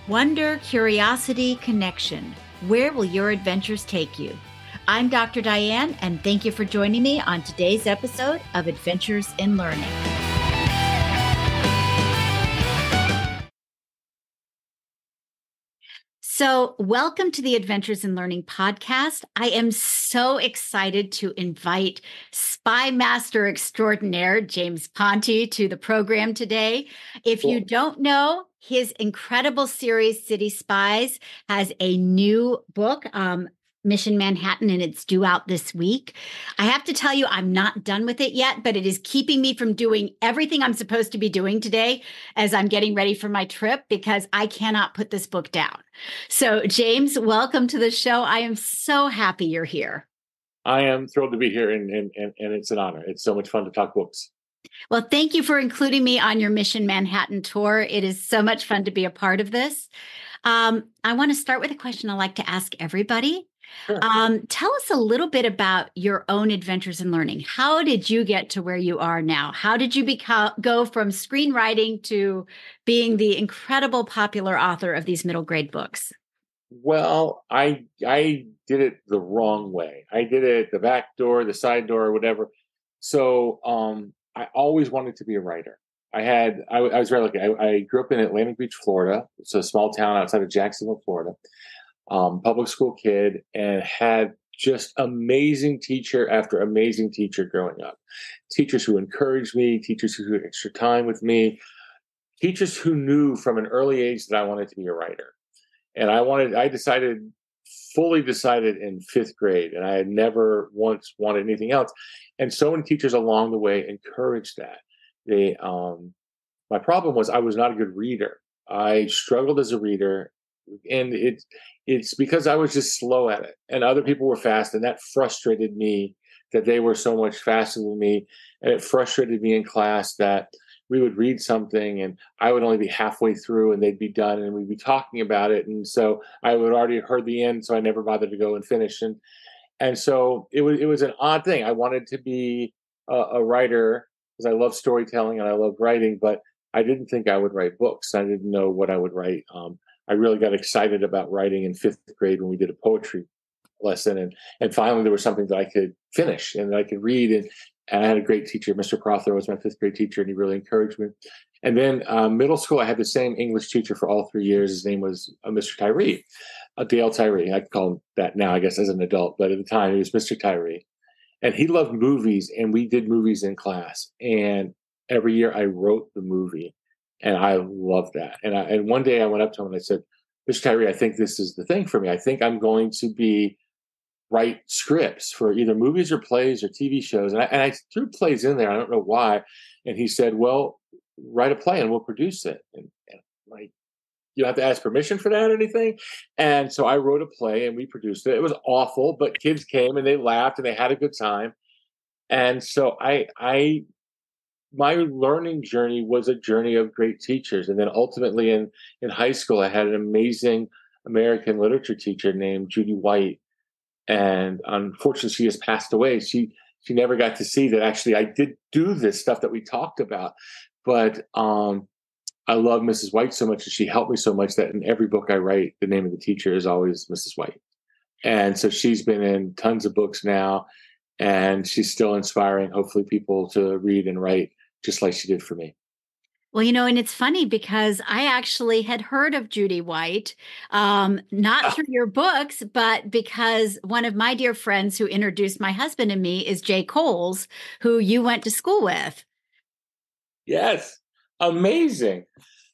Wonder, curiosity, connection. Where will your adventures take you? I'm Dr. Diane, and thank you for joining me on today's episode of Adventures in Learning. So, welcome to the Adventures in Learning podcast. I am so excited to invite Spy Master Extraordinaire James Ponti to the program today. If you don't know, his incredible series, City Spies, has a new book, Mission Manhattan, and it's due out this week. I have to tell you, I'm not done with it yet, but it is keeping me from doing everything I'm supposed to be doing today as I'm getting ready for my trip because I cannot put this book down. So, James, welcome to the show. I am so happy you're here. I am thrilled to be here, and it's an honor. It's so much fun to talk books. Well, thank you for including me on your Mission Manhattan tour. It is so much fun to be a part of this. I want to start with a question I like to ask everybody. Sure. Tell us a little bit about your own adventures in learning. How did you get to where you are now? How did you go from screenwriting to being the incredible popular author of these middle grade books? Well, I did it the wrong way. I did it the back door, the side door, or whatever. So I always wanted to be a writer. I was very lucky. I grew up in Atlantic Beach, Florida. It's a small town outside of Jacksonville, Florida. Public school kid, and had just amazing teacher after amazing teacher growing up. Teachers who encouraged me, teachers who took extra time with me, teachers who knew from an early age that I wanted to be a writer. And fully decided in fifth grade, and I had never once wanted anything else. And so many teachers along the way encouraged that. My problem was I was not a good reader. I struggled as a reader, and it's because I was just slow at it, and other people were fast, and that frustrated me that they were so much faster than me. And it frustrated me in class that we would read something and I would only be halfway through and they'd be done and we'd be talking about it. And so I would already heard the end, so I never bothered to go and finish. And so it was an odd thing. I wanted to be a writer because I love storytelling and I love writing, but I didn't think I would write books. I didn't know what I would write. I really got excited about writing in fifth grade when we did a poetry lesson. And finally there was something that I could finish and that I could read. And I had a great teacher. Mr. Prothero was my fifth grade teacher, and he really encouraged me. And then middle school, I had the same English teacher for all 3 years. His name was Mr. Tyree, Dale Tyree. I call him that now, I guess, as an adult. But at the time, he was Mr. Tyree. And he loved movies, and we did movies in class. And every year I wrote the movie. And I loved that. And one day I went up to him and I said, Mr. Tyree, I think this is the thing for me. I think I'm going to write scripts for either movies or plays or TV shows. And I threw plays in there. I don't know why. And he said, well, write a play and we'll produce it. And I'm like, you don't have to ask permission for that or anything. And so I wrote a play and we produced it. It was awful, but kids came and they laughed and they had a good time. And so my learning journey was a journey of great teachers. And then ultimately in high school, I had an amazing American literature teacher named Judy White. And unfortunately, she has passed away. She never got to see that actually I did do this stuff that we talked about. But I love Mrs. White so much, and she helped me so much that in every book I write, the name of the teacher is always Mrs. White. And so she's been in tons of books now, and she's still inspiring, hopefully, people to read and write just like she did for me. Well, and it's funny because I actually had heard of Judy White, not through your books, but because one of my dear friends who introduced my husband and me is Jay Coles, who you went to school with. Yes. Amazing.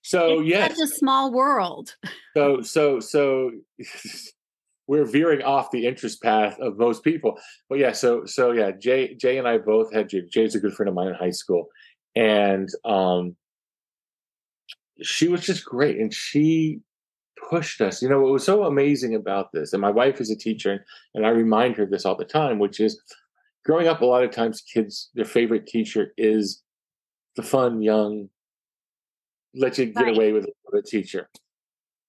So, it's such a small world. So we're veering off the interest path of most people. But yeah, so yeah, Jay and I both had Jay. Jay's a good friend of mine in high school. And she was just great, and she pushed us. What was so amazing about this, and my wife is a teacher, and I remind her of this all the time, which is growing up, a lot of times kids, their favorite teacher is the fun, young, let you get away with it teacher.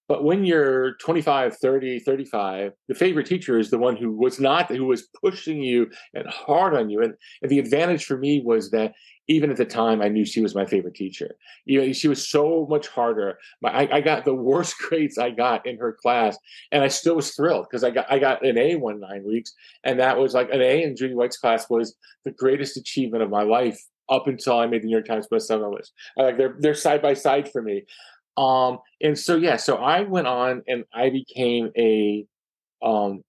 But when you're 25, 30, 35, the favorite teacher is the one who was pushing you and hard on you. And the advantage for me was that even at the time, I knew she was my favorite teacher. She was so much harder. I got the worst grades I got in her class, and I still was thrilled because I got an A 9 weeks, and that was like an A in Judy White's class was the greatest achievement of my life up until I made the New York Times bestseller list. They're side by side for me. And so, yeah, so I went on and I became um,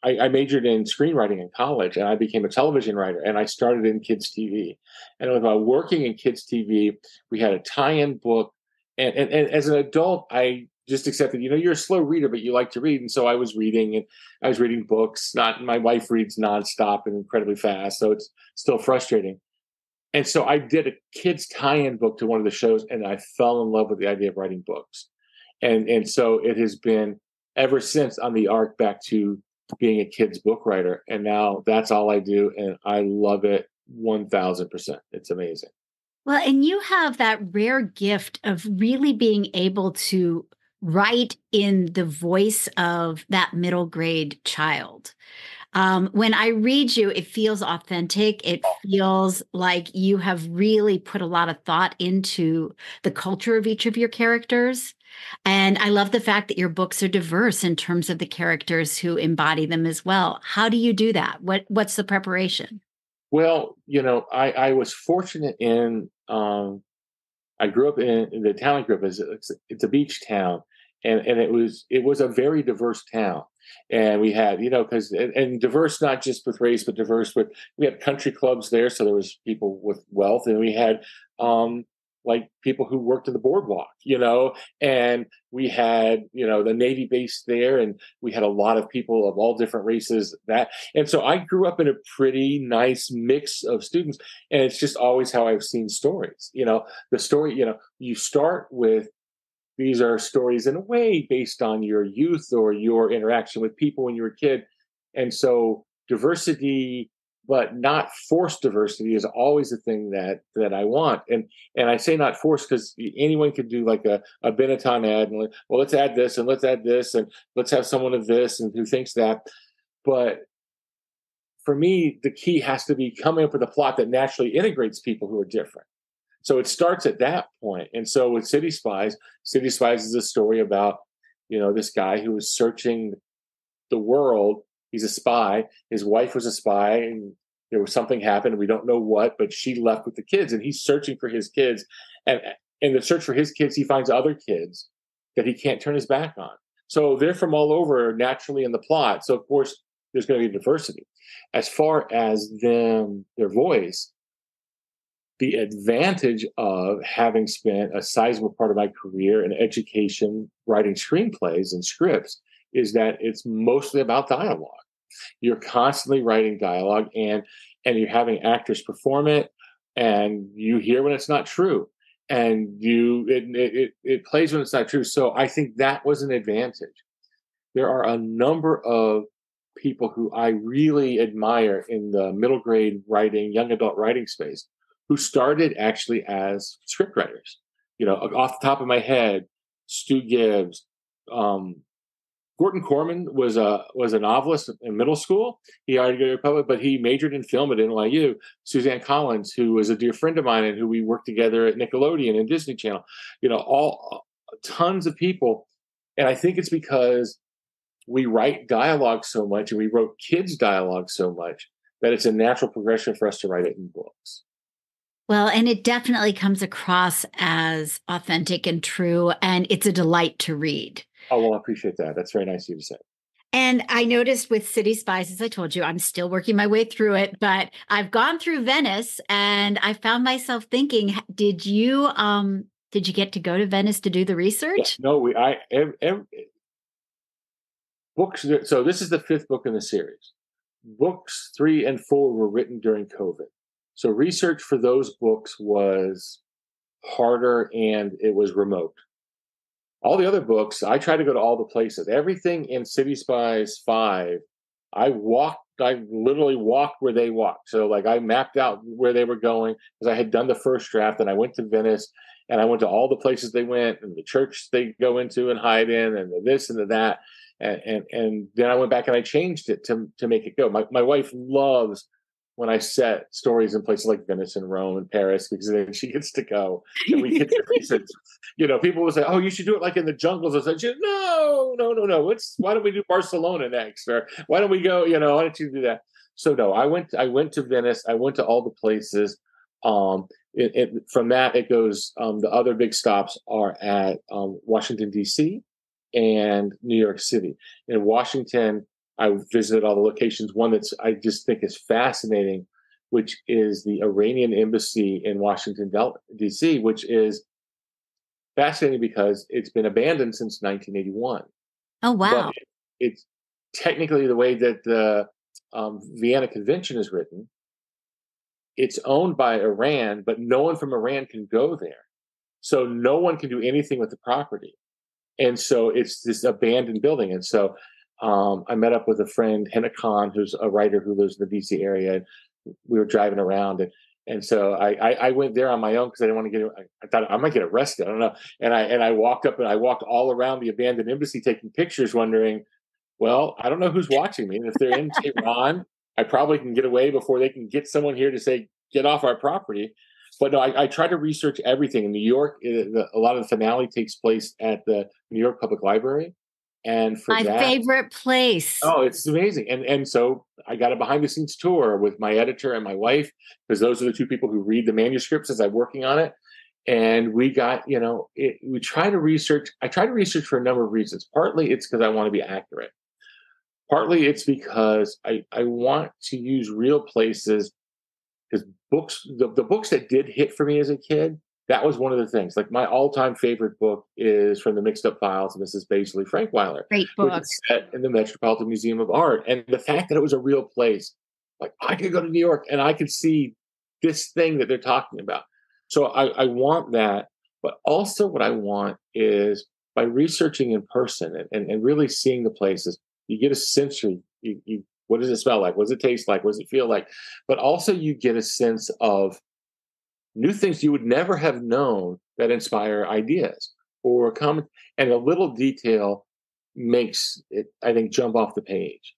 I majored in screenwriting in college and I became a television writer and I started in kids TV. And while working in kids TV, we had a tie-in book. And as an adult, I just accepted, you're a slow reader, but you like to read. And so I was reading and I was reading books. My wife reads nonstop and incredibly fast. So it's still frustrating. And so I did a kids tie-in book to one of the shows, and I fell in love with the idea of writing books. And so it has been ever since on the arc back to being a kids book writer. And now that's all I do, and I love it 1000%. It's amazing. Well, and you have that rare gift of really being able to write in the voice of that middle grade child. When I read you, it feels authentic. It feels like you have really put a lot of thought into the culture of each of your characters. And I love the fact that your books are diverse in terms of the characters who embody them as well. How do you do that? What's the preparation? Well, I was fortunate I grew up in the town I grew up in. It's a beach town, and it was a very diverse town. And we had, because and diverse not just with race, but diverse with we had country clubs there, so there was people with wealth, and we had like people who worked in the boardwalk, and we had the Navy base there, and we had a lot of people of all different races. And so I grew up in a pretty nice mix of students, and it's just always how I've seen stories. The story, you start with these are stories in a way based on your youth or your interaction with people when you were a kid. And so diversity, but not forced diversity, is always the thing that I want. And I say not forced because anyone could do like a Benetton ad and well, let's add this and let's add this and let's have someone of this and who thinks that. But for me, the key has to be coming up with a plot that naturally integrates people who are different. So it starts at that point. And so with City Spies is a story about, this guy who was searching the world. He's a spy. His wife was a spy, and there was something happened. We don't know what, but she left with the kids, and he's searching for his kids. And in the search for his kids, he finds other kids that he can't turn his back on. So they're from all over naturally in the plot. So of course, there's going to be diversity. As far as their voice, the advantage of having spent a sizable part of my career in education, writing screenplays and scripts, is that it's mostly about dialogue. You're constantly writing dialogue, and you're having actors perform it, and you hear when it's not true, and it plays when it's not true. So I think that was an advantage. There are a number of people who I really admire in the middle grade writing, young adult writing space, who started actually as scriptwriters. Off the top of my head, Stu Gibbs, Gordon Corman was a novelist in middle school. He argued to public, but he majored in film at NYU. Suzanne Collins, who was a dear friend of mine and who we worked together at Nickelodeon and Disney Channel. All tons of people, and I think it's because we write dialogue so much and we wrote kids' dialogue so much that it's a natural progression for us to write it in books. Well, and it definitely comes across as authentic and true, and it's a delight to read. Oh, well, I appreciate that. That's very nice of you to say. And I noticed with City Spies, as I told you, I'm still working my way through it, but I've gone through Venice and I found myself thinking, did you get to go to Venice to do the research? Yeah, no, books. So this is the 5th book in the series. Books 3 and 4 were written during COVID. So research for those books was harder and it was remote. All the other books, I tried to go to all the places. Everything in City Spies 5, I literally walked where they walked. So like I mapped out where they were going because I had done the first draft and I went to Venice And I went to all the places they went, and the church they go into and hide in, and the this and the that. And then I went back and I changed it to make it go. My wife loves when I set stories in places like Venice and Rome and Paris, because then she gets to go and we get to research. People will say, "Oh, you should do it like in the jungles." I said, "No, no, no, no. Why don't we do Barcelona next? Or why don't we go? Why don't you do that?" So no, I went to Venice. I went to all the places. From that, it goes. The other big stops are at Washington D.C. and New York City. In Washington, I visited all the locations. One that's I just think is fascinating, which is the Iranian embassy in Washington D.C., which is fascinating because it's been abandoned since 1981. Oh, wow. But it's technically the way that the Vienna Convention is written. It's owned by Iran, but no one from Iran can go there. So no one can do anything with the property. And so it's this abandoned building. And so I met up with a friend, Henna Khan, who's a writer who lives in the DC area. And we were driving around. And so I went there on my own because I didn't want to I thought I might get arrested. I don't know. And I walked up and I walked all around the abandoned embassy taking pictures, wondering, well, I don't know who's watching me. And if they're in Tehran, I probably can get away before they can get someone here to say, get off our property. But no, I try to research everything. In New York, a lot of the finale takes place at the New York Public Library. And for my favorite place. Oh, it's amazing. And so I got a behind the scenes tour with my editor and my wife, because those are the two people who read the manuscripts as I'm working on it. And we got, we try to research. I try to research for a number of reasons. Partly it's because I want to be accurate. Partly it's because I want to use real places, because books, the books that did hit for me as a kid, that was one of the things. Like my all-time favorite book is From the Mixed Up Files of Mrs. Baisley Frankweiler, Great book, which is set in the Metropolitan Museum of Art. And the fact that it was a real place, like I could go to New York and I could see this thing that they're talking about. So I want that, but also what I want is by researching in person and really seeing the places, you get a sensory. What does it smell like? What does it taste like? What does it feel like? But also you get a sense of new things you would never have known that inspire ideas or comment. And a little detail makes it, I think, jump off the page.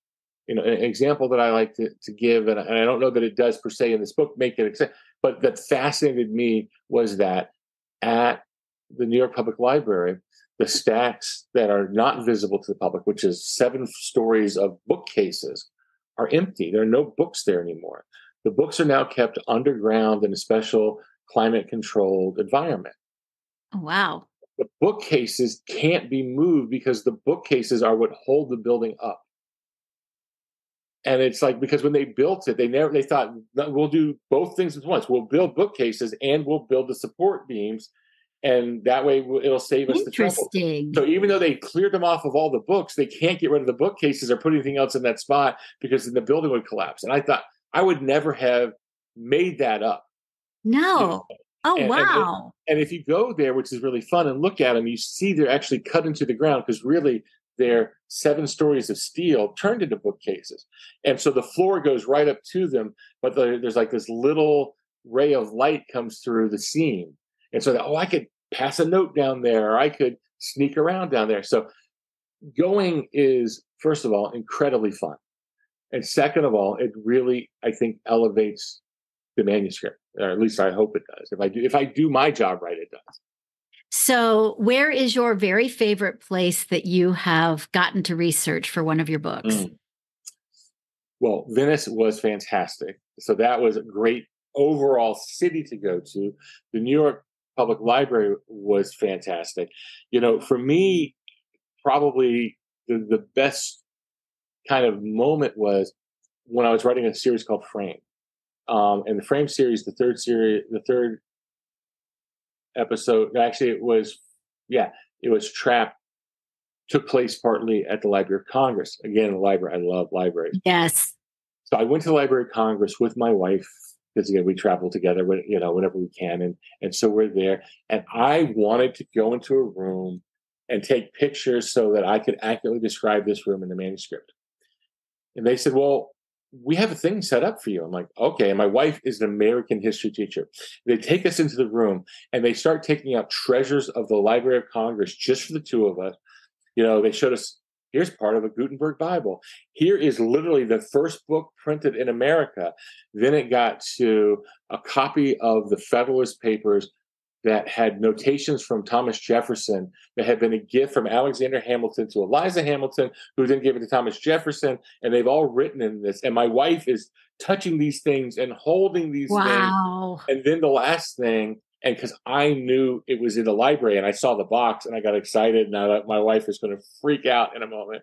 An example that I like to give, and I don't know that it does per se in this book make it, but that fascinated me was that at the New York Public Library, the stacks that are not visible to the public, which is 7 stories of bookcases, are empty. There are no books there anymore. The books are now kept underground in a special climate-controlled environment. Oh, wow. The bookcases can't be moved because the bookcases are what hold the building up. And it's like, because when they built it, they thought, we'll do both things at once. We'll build bookcases and we'll build the support beams. And that way it'll save us the trouble. So even though they cleared them off of all the books, they can't get rid of the bookcases or put anything else in that spot because then the building would collapse. And I thought I would never have made that up. No. Wow. And if you go there, which is really fun, and look at them, you see they're actually cut into the ground because really they're 7 stories of steel turned into bookcases. And so the floor goes right up to them, but there's like this little ray of light comes through the seam. And so I could pass a note down there, or I could sneak around down there. So going is, first of all, incredibly fun. And second of all, it really, I think, elevates the manuscript, or at least I hope it does. If I do my job right, it does. So where is your very favorite place that you have gotten to research for one of your books? Well, Venice was fantastic. So that was a great overall city to go to. The New York Public Library was fantastic. For me, probably the best kind of moment was when I was writing a series called Frame. And the Frame series, the third episode, actually it was Trapped, took place partly at the Library of Congress. Again, the library, I love libraries. Yes. So I went to the Library of Congress with my wife, because again, we travel together, whenever we can. And so we're there. And I wanted to go into a room and take pictures so that I could accurately describe this room in the manuscript. And they said, well, we have a thing set up for you. I'm like, okay. And my wife is an American history teacher. They take us into the room and they start taking out treasures of the Library of Congress just for the two of us. They showed us, here's part of a Gutenberg Bible. Here is literally the first book printed in America. Then it got to a copy of the Federalist Papers that had notations from Thomas Jefferson that had been a gift from Alexander Hamilton to Eliza Hamilton, who then gave it to Thomas Jefferson. And they've all written in this. And my wife is touching these things and holding these things. Wow. And then the last thing, and because I knew it was in the library and I saw the box and I got excited, and I thought my wife was going to freak out in a moment.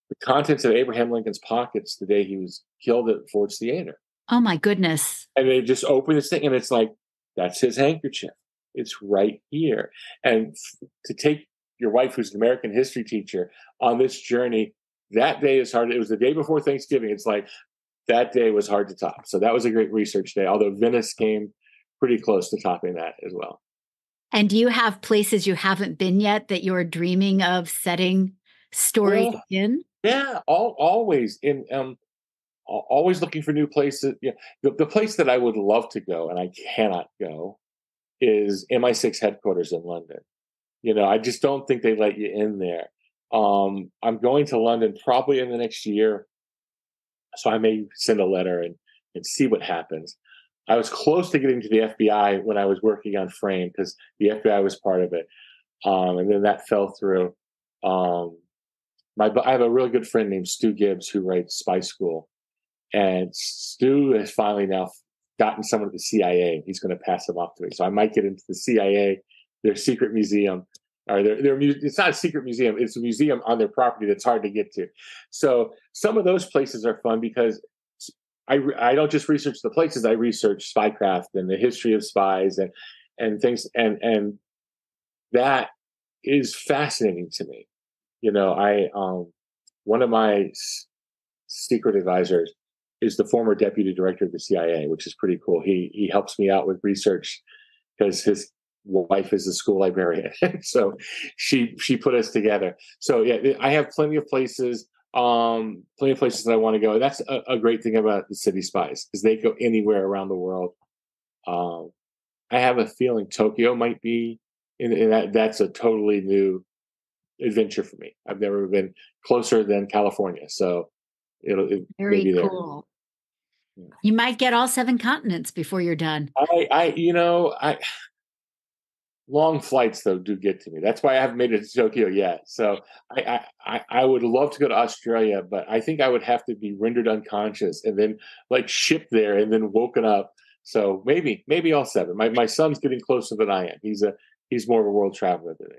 The contents of Abraham Lincoln's pockets the day he was killed at Ford's Theater. Oh, my goodness. And they just open this thing and it's like, that's his handkerchief. It's right here. And to take your wife, who's an American history teacher, on this journey, that day is hard. It was the day before Thanksgiving. It's like that day was hard to top. So that was a great research day, although Venice came pretty close to topping that as well. And do you have places you haven't been yet that you're dreaming of setting stories in? Yeah, always always looking for new places. Yeah, the place that I would love to go and I cannot go is MI6 headquarters in London. I just don't think they let you in there. I'm going to London probably in the next year, so I may send a letter and see what happens. I was close to getting to the FBI when I was working on Frame because the FBI was part of it, and then that fell through. I have a really good friend named Stu Gibbs who writes Spy School, and Stu has finally now gotten someone at the CIA. He's going to pass them off to me, so I might get into the CIA, their secret museum, or it's not a secret museum; it's a museum on their property that's hard to get to. So some of those places are fun because I don't just research the places; I research spycraft and the history of spies and things, and that is fascinating to me. One of my secret advisors is the former deputy director of the CIA, which is pretty cool. He helps me out with research because his wife is a school librarian, so she put us together. So yeah, I have plenty of places that I want to go. And that's a great thing about the City Spies because they go anywhere around the world. I have a feeling Tokyo might be in that. That's a totally new adventure for me. I've never been closer than California, so it Very may be there. cool. Yeah. You might get all 7 continents before you're done. Long flights though do get to me. That's why I haven't made it to Tokyo yet. So I would love to go to Australia, but I think I would have to be rendered unconscious and then like shipped there and then woken up. So maybe all 7. My son's getting closer than I am. He's more of a world traveler than me.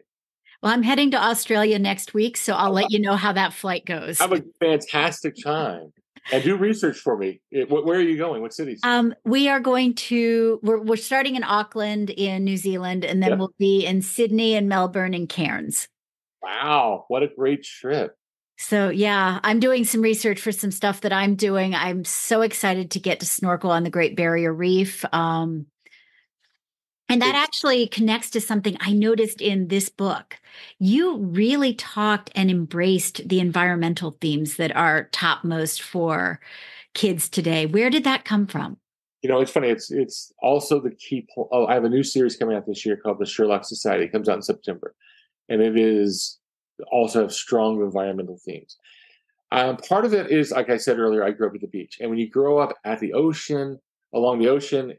Well, I'm heading to Australia next week, so I'll let you know how that flight goes. Have a fantastic time. And do research for me. Where are you going? What cities? We are going to. We're starting in Auckland in New Zealand, and then we'll be in Sydney and Melbourne and Cairns. Wow, what a great trip! So yeah, I'm doing some research for some stuff that I'm doing. I'm so excited to get to snorkel on the Great Barrier Reef. And that actually connects to something I noticed in this book. You really talked and embraced the environmental themes that are topmost for kids today. Where did that come from? It's funny. It's also the key. I have a new series coming out this year called The Sherlock Society. It comes out in September. And it is also have strong environmental themes. Part of it is, like I said earlier, I grew up at the beach. And when you grow up at the ocean, along the ocean,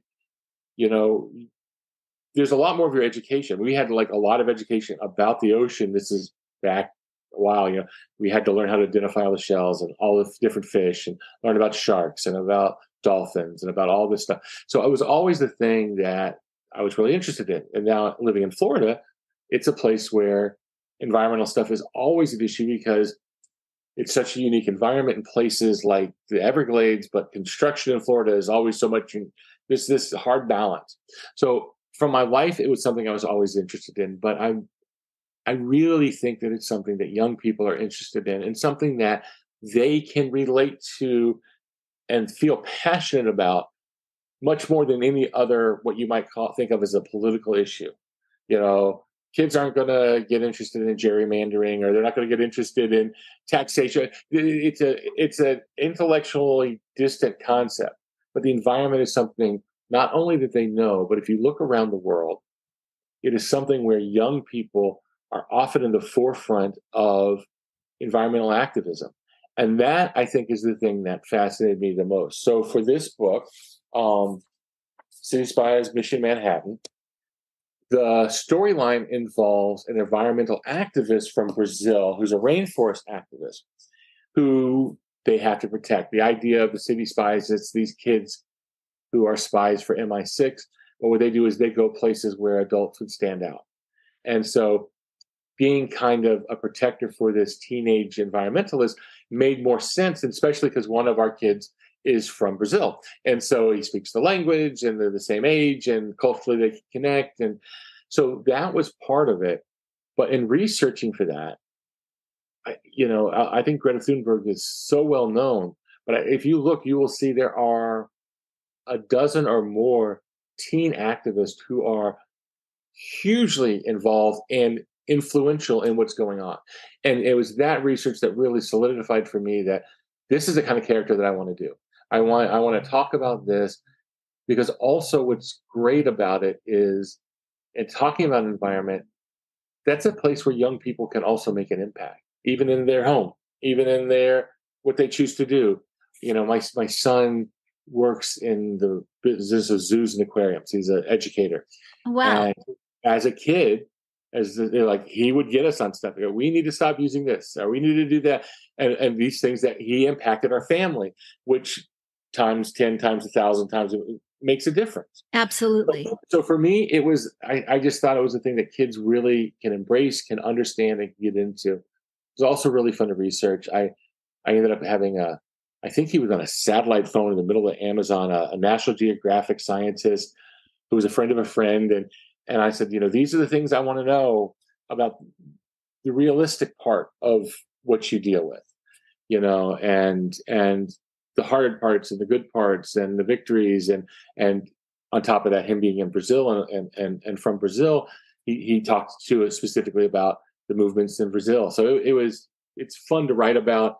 there's a lot more of your education. We had like a lot of education about the ocean. This is back a while. We had to learn how to identify all the shells and all the different fish and learn about sharks and about dolphins and about all this stuff. So it was always the thing that I was really interested in. And now living in Florida, it's a place where environmental stuff is always an issue because it's such a unique environment in places like the Everglades, but construction in Florida is always so much. There's this hard balance. So from my life, it was something I was always interested in, but I really think that it's something that young people are interested in and something that they can relate to and feel passionate about much more than any other, what you might think of as a political issue. kids aren't going to get interested in gerrymandering, or they're not going to get interested in taxation. It's an intellectually distant concept, but the environment is something not only that they know, but if you look around the world, it is something where young people are often in the forefront of environmental activism. And that, I think, is the thing that fascinated me the most. So for this book, City Spies, Mission Manhattan, the storyline involves an environmental activist from Brazil who's a rainforest activist who they have to protect. The idea of the City Spies is these kids who are spies for MI6, but what they do is they go places where adults would stand out. And so being kind of a protector for this teenage environmentalist made more sense, especially because one of our kids is from Brazil. And so he speaks the language and they're the same age and culturally they can connect. And so that was part of it. But in researching for that, I think Greta Thunberg is so well known. But if you look, you will see there are a dozen or more teen activists who are hugely involved and influential in what's going on. And it was that research that really solidified for me that this is the kind of character that I want to do. I want to talk about this because also what's great about it is in talking about environment, that's a place where young people can also make an impact, even in their home, even in their what they choose to do. My son works in the business of zoos and aquariums. He's an educator. Wow. And as a kid, they're like, he would get us on stuff. We need to stop using this, or we need to do that. And these things that he impacted our family, which times 10 times 1,000 times it makes a difference. Absolutely. So for me, it was, I just thought it was a thing that kids really can embrace, can understand, and can get into. It was also really fun to research. I ended up having I think he was on a satellite phone in the middle of Amazon, a National Geographic scientist who was a friend of a friend. And I said, these are the things I want to know about the realistic part of what you deal with, and the hard parts and the good parts and the victories. And on top of that, him being in Brazil and from Brazil, he talked to us specifically about the movements in Brazil. So it's fun to write about.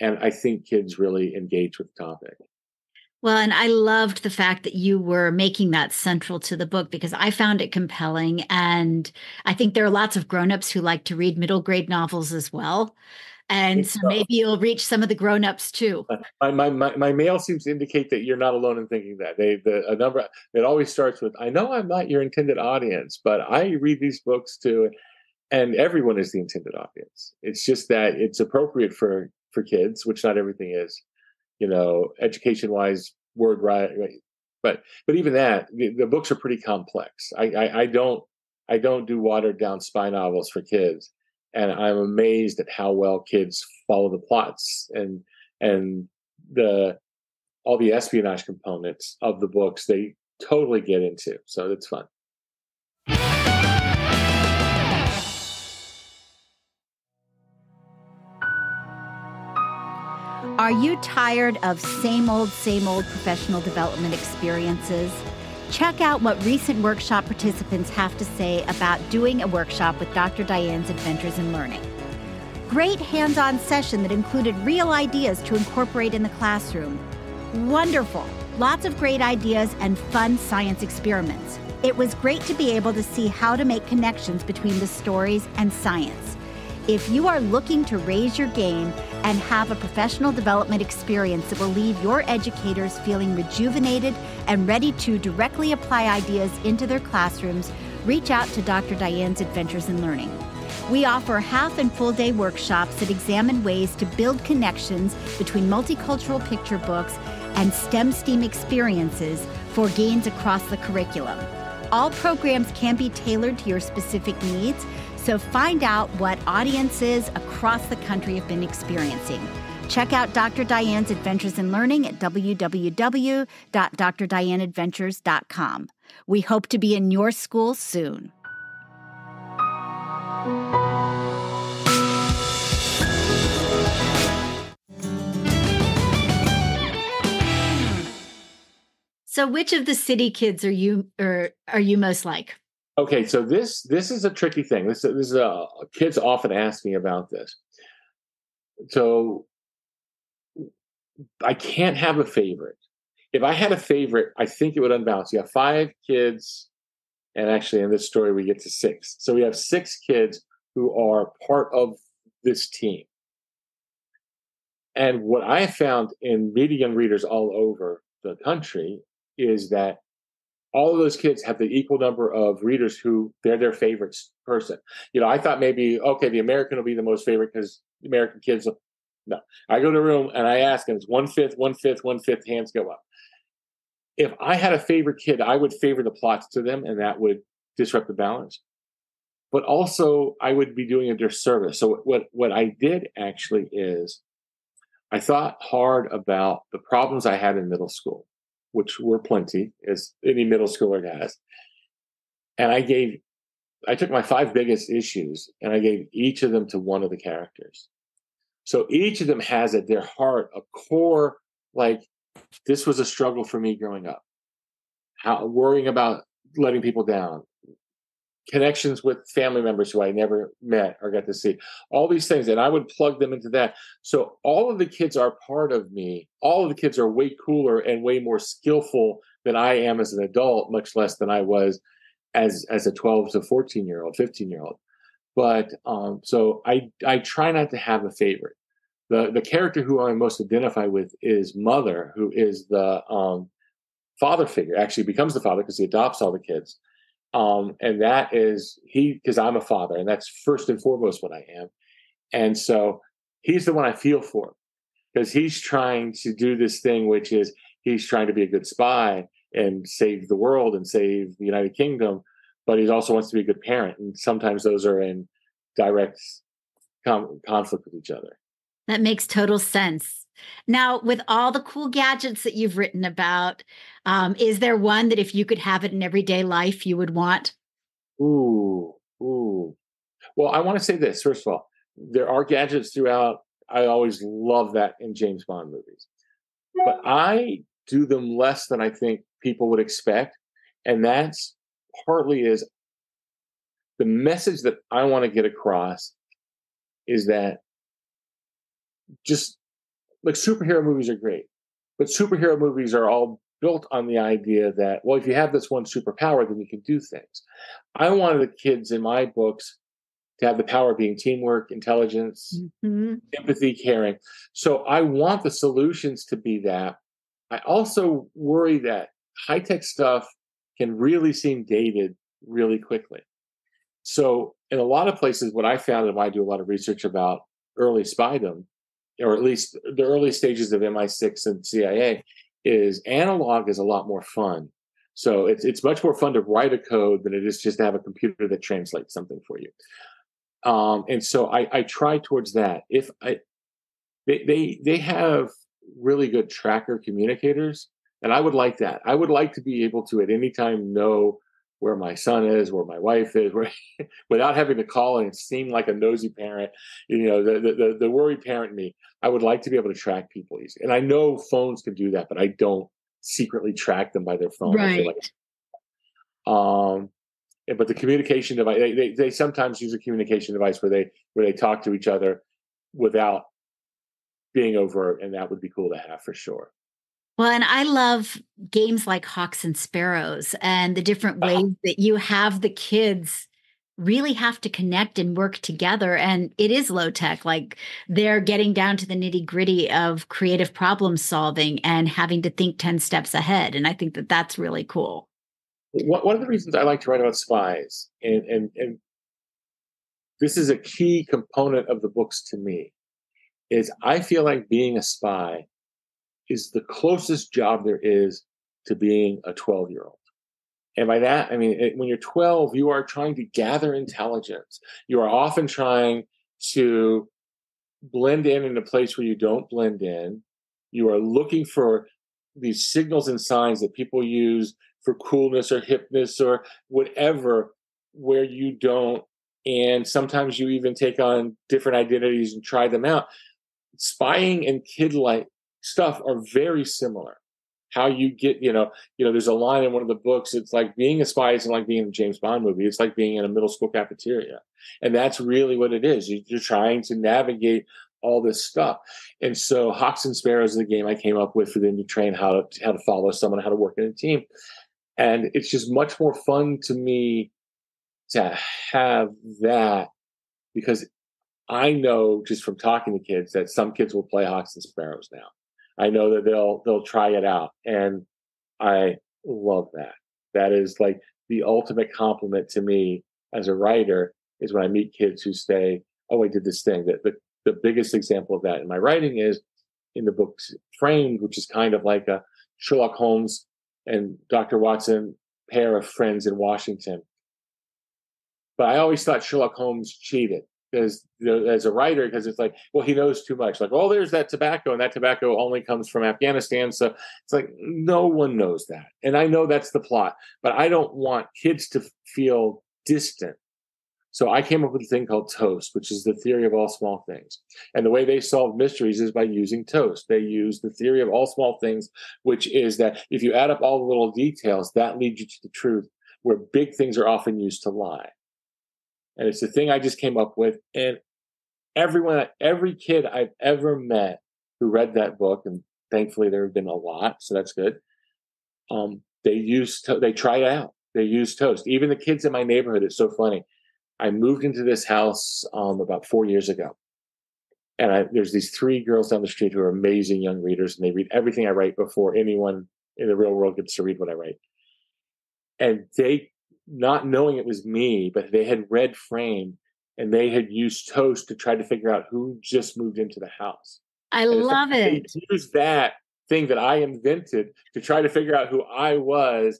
And I think kids really engage with the topic. Well, and I loved the fact that you were making that central to the book because I found it compelling. And I think there are lots of grownups who like to read middle grade novels as well. And so maybe you'll reach some of the grownups too. My mail seems to indicate that you're not alone in thinking that. A number it always starts with, I know I'm not your intended audience, but I read these books too. And everyone is the intended audience. It's just that it's appropriate for kids, which not everything is. Education wise, word right. But even that, the books are pretty complex. I don't do watered down spy novels for kids, and I'm amazed at how well kids follow the plots and all the espionage components of the books. They totally get into, so it's fun. Are you tired of same old professional development experiences? Check out what recent workshop participants have to say about doing a workshop with Dr. Diane's Adventures in Learning. Great hands-on session that included real ideas to incorporate in the classroom. Wonderful. Lots of great ideas and fun science experiments. It was great to be able to see how to make connections between the stories and science. If you are looking to raise your game and have a professional development experience that will leave your educators feeling rejuvenated and ready to directly apply ideas into their classrooms, reach out to Dr. Diane's Adventures in Learning. We offer half and full day workshops that examine ways to build connections between multicultural picture books and STEM experiences for gains across the curriculum. All programs can be tailored to your specific needs, so find out what audiences across the country have been experiencing. Check out Dr. Diane's Adventures in Learning at www.drdianeadventures.com. We hope to be in your school soon. So which of the city kids are you most like? Okay, so this is a tricky thing. This is a kids often ask me about this. So I can't have a favorite. If I had a favorite, I think it would unbalance. You have five kids, and actually in this story we get to six. So we have six kids who are part of this team. And what I have found in meeting young readers all over the country is that all of those kids have the equal number of readers who they're their favorite person. I thought maybe, okay, the American will be the most favorite because the American kids. No, I go to the room and I ask, and it's one fifth, one fifth, one fifth. Hands go up. If I had a favorite kid, I would favor the plots to them, and that would disrupt the balance. But also, I would be doing a disservice. So what I did actually is I thought hard about the problems I had in middle school, which were plenty, as any middle schooler has. And I took my five biggest issues and I gave each of them to one of the characters. So each of them has at their heart a core, like, this was a struggle for me growing up. Worrying about letting people down, connections with family members who I never met or got to see, all these things. And I would plug them into that. So all of the kids are part of me. All of the kids are way cooler and way more skillful than I am as an adult, much less than I was as a 12 to 14-year-old, 15-year-old. But so I try not to have a favorite. The character who I most identify with is Mother, who is the father figure, actually becomes the father because he adopts all the kids. And that is because I'm a father, and that's first and foremost what I am. And so he's the one I feel for because he's trying to do this thing, which is he's trying to be a good spy and save the world and save the United Kingdom, but he also wants to be a good parent. And sometimes those are in direct conflict with each other. That makes total sense. Now, with all the cool gadgets that you've written about, is there one that if you could have it in everyday life, you would want? Ooh. Well, I want to say this. First of all, there are gadgets throughout. I always love that in James Bond movies. But I do them less than I think people would expect. And that's partly is the message that I want to get across is that just like superhero movies are great, but superhero movies are all built on the idea that, well, if you have this one superpower, then you can do things. I wanted the kids in my books to have the power of being teamwork, intelligence, empathy, caring. So I want the solutions to be that. I also worry that high-tech stuff can really seem dated really quickly. So in a lot of places, what I found, and I do a lot of research about early spydom, or at least the early stages of MI6 and CIA, is analog is a lot more fun. So it's much more fun to write a code than it is just to have a computer that translates something for you. And so I try towards that. They have really good tracker communicators, and I would like that. I would like to be able to at any time know where my son is, where my wife is, without having to call and seem like a nosy parent. The worried parent in me. I would like to be able to track people easy, and I know phones can do that, but I don't secretly track them by their phone. Right. I feel like, but the communication device, they sometimes use a communication device where they talk to each other without being overt, and that would be cool to have for sure. Well, and I love games like Hawks and Sparrows and the different ways that you have the kids really have to connect and work together. And it is low tech, like they're getting down to the nitty gritty of creative problem solving and having to think 10 steps ahead. And I think that that's really cool. One of the reasons I like to write about spies, and this is a key component of the books to me, is I feel like being a spy is the closest job there is to being a 12-year-old. And by that, I mean, when you're 12, you are trying to gather intelligence. You are often trying to blend in a place where you don't blend in. You are looking for these signals and signs that people use for coolness or hipness or whatever, where you don't. And sometimes you even take on different identities and try them out. Spying and kid-like stuff are very similar. how you get, there's a line in one of the books. It's like being a spy isn't like being in a James Bond movie. It's like being in a middle school cafeteria. And that's really what it is. You're trying to navigate all this stuff. And so Hawks and Sparrows is the game I came up with for them to train how to follow someone, how to work in a team. And it's just much more fun to me to have that, because I know just from talking to kids that some kids will play Hawks and Sparrows now. I know that they'll try it out, and I love that. That is like the ultimate compliment to me as a writer, is when I meet kids who say, "Oh, I did this thing." That the biggest example of that in my writing is in the book Framed, which is kind of like a Sherlock Holmes and Dr. Watson pair of friends in Washington. But I always thought Sherlock Holmes cheated as a writer, because it's like, well, he knows too much. Like, oh, there's that tobacco, and that tobacco only comes from Afghanistan. So it's like, no one knows that. And I know that's the plot, but I don't want kids to feel distant. So I came up with a thing called TOAST, which is the theory of all small things. And the way they solve mysteries is by using TOAST. They use the theory of all small things, which is that if you add up all the little details, that leads you to the truth, where big things are often used to lie. And it's the thing I just came up with. And every kid I've ever met who read that book, and thankfully there have been a lot, so that's good. They try it out. They use TOAST. Even the kids in my neighborhood, it's so funny. I moved into this house about 4 years ago. And there's these 3 girls down the street who are amazing young readers, and they read everything I write before anyone in the real world gets to read what I write. And they, not knowing it was me, but they had read Frame, and they had used TOAST to try to figure out who just moved into the house. I love it. They used that thing that I invented to try to figure out who I was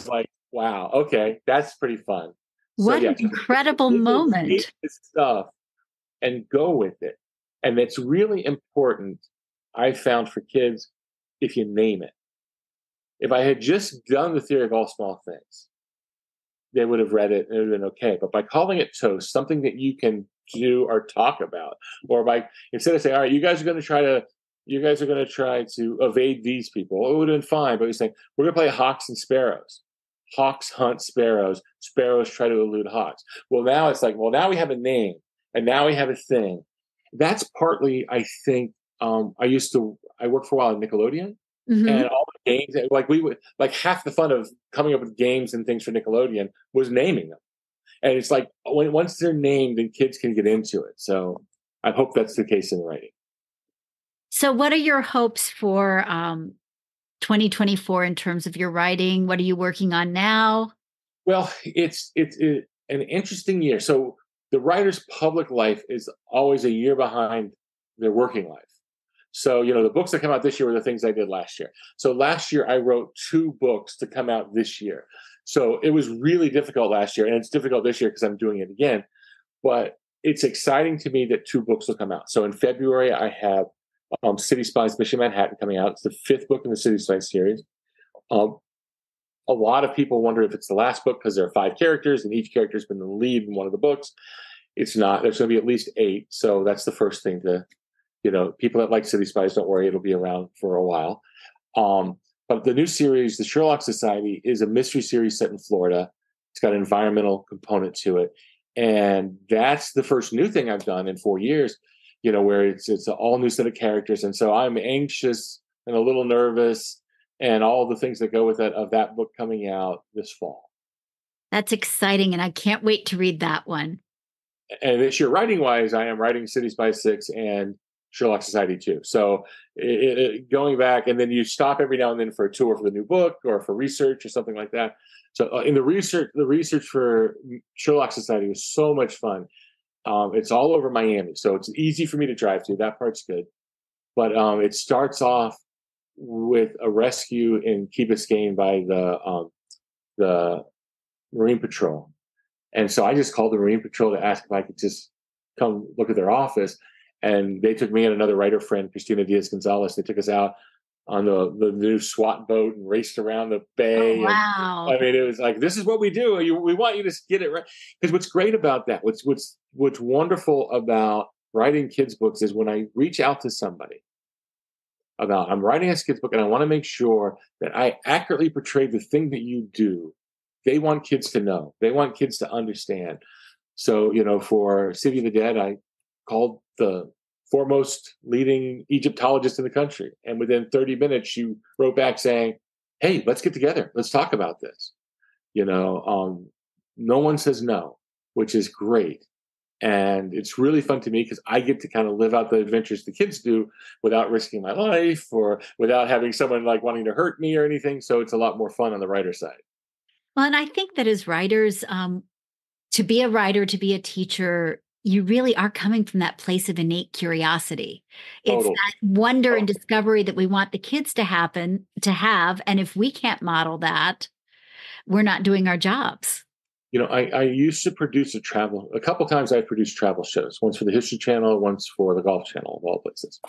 like, wow, okay, that's pretty fun. What an incredible moment. This stuff and go with it. And it's really important, I found, for kids, if you name it. If I had just done the theory of all small things, they would have read it and it would have been okay. But by calling it TOAST, something that you can do or talk about, or by instead of saying, all right, you guys are going to try to evade these people, it would have been fine. But you're saying, we're going to play Hawks and Sparrows. Hawks hunt sparrows. Sparrows try to elude hawks. Well, now it's like, now we have a name, and now we have a thing. That's partly, I think, I worked for a while at Nickelodeon, and all the games, like half the fun of coming up with games and things for Nickelodeon was naming them. And it's like, once they're named, then kids can get into it. So I hope that's the case in writing. So what are your hopes for 2024 in terms of your writing? What are you working on now? Well, it's an interesting year. So the writer's public life is always a year behind their working life. So, the books that come out this year were the things I did last year. So last year I wrote 2 books to come out this year. So it was really difficult last year, and it's difficult this year because I'm doing it again. But it's exciting to me that 2 books will come out. So in February, I have City Spies, Mission Manhattan coming out. It's the 5th book in the City Spies series. A lot of people wonder if it's the last book because there are 5 characters, and each character has been the lead in one of the books. It's not. There's going to be at least 8. So that's the first thing to, people that like City Spies, don't worry, it'll be around for a while. But the new series, the Sherlock Society, is a mystery series set in Florida. It's got an environmental component to it. And that's the first new thing I've done in 4 years, where it's an all new set of characters. And so I'm anxious and a little nervous, and all the things that go with it, of that book coming out this fall. That's exciting. And I can't wait to read that one. And this year, writing wise, I am writing City Spies 6 and Sherlock Society 2. So going back, and then you stop every now and then for a tour for the new book or for research or something like that. So in the research for Sherlock Society was so much fun. It's all over Miami, so it's easy for me to drive to. That part's good. But it starts off with a rescue in Key Biscayne by the Marine Patrol. And so I just called the Marine Patrol to ask if I could just come look at their office. And they took me and another writer friend, Christina Diaz-Gonzalez. They took us out on the new SWAT boat and raced around the bay. Oh, wow. And, it was like, this is what we do. We want you to get it right. Because what's great about that, what's wonderful about writing kids' books is when I reach out to somebody about, I'm writing a kids book and I want to make sure that I accurately portray the thing that you do. They want kids to know. They want kids to understand. So, for City of the Dead, I called the foremost leading Egyptologist in the country. And within 30 minutes, she wrote back saying, hey, let's get together. Let's talk about this. No one says no, which is great. And it's really fun to me because I get to kind of live out the adventures the kids do without risking my life or without having someone like wanting to hurt me or anything. So it's a lot more fun on the writer's side. Well, and I think that as writers, to be a writer, to be a teacher, you really are coming from that place of innate curiosity. It's Totally. that wonder and discovery that we want the kids to have. And if we can't model that, we're not doing our jobs. I used to produce a couple times I've produced travel shows, once for the History Channel, once for the Golf Channel, of all places.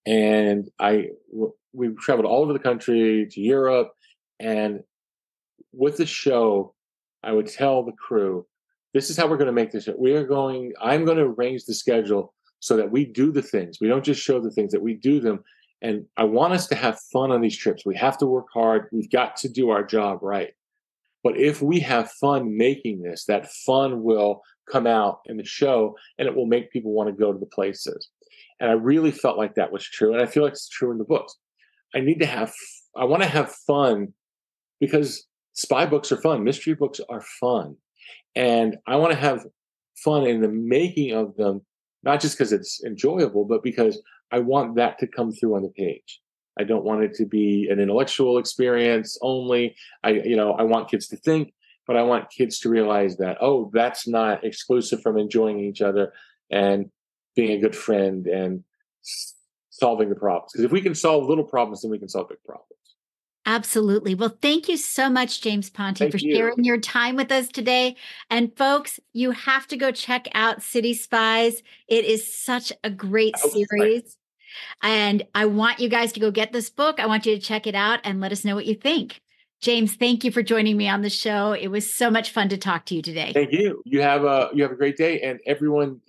And we traveled all over the country to Europe. And with the show, I would tell the crew, this is how we're going to make this show. I'm going to arrange the schedule so that we do the things. We don't just show the things, that we do them. And I want us to have fun on these trips. We have to work hard. We've got to do our job right. But if we have fun making this, that fun will come out in the show and it will make people want to go to the places. And I really felt like that was true. And I feel like it's true in the books. I want to have fun because spy books are fun. Mystery books are fun. And I want to have fun in the making of them, not just because it's enjoyable, but because I want that to come through on the page. I don't want it to be an intellectual experience only. I want kids to think, but I want kids to realize that, that's not exclusive from enjoying each other and being a good friend and solving the problems. Because if we can solve little problems, then we can solve big problems. Absolutely. Well, thank you so much, James Ponti, for sharing your time with us today. And folks, you have to go check out City Spies. It is such a great series. And I want you guys to go get this book. I want you to check it out and let us know what you think. James, thank you for joining me on the show. It was so much fun to talk to you today. Thank you. You have a great day. And everyone,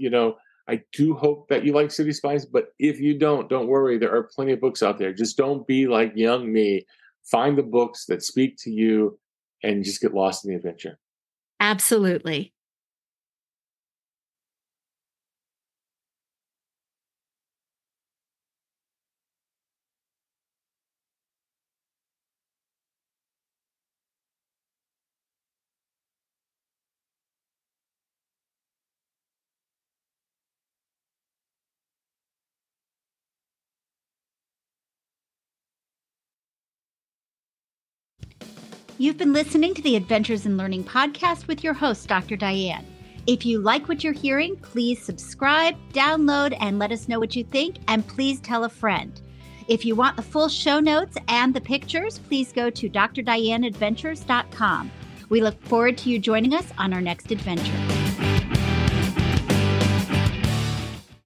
I do hope that you like City Spies, but if you don't worry. There are plenty of books out there. Just don't be like young me. Find the books that speak to you and just get lost in the adventure. Absolutely. You've been listening to the Adventures in Learning podcast with your host, Dr. Diane. If you like what you're hearing, please subscribe, download, and let us know what you think, and please tell a friend. If you want the full show notes and the pictures, please go to drdianeadventures.com. We look forward to you joining us on our next adventure.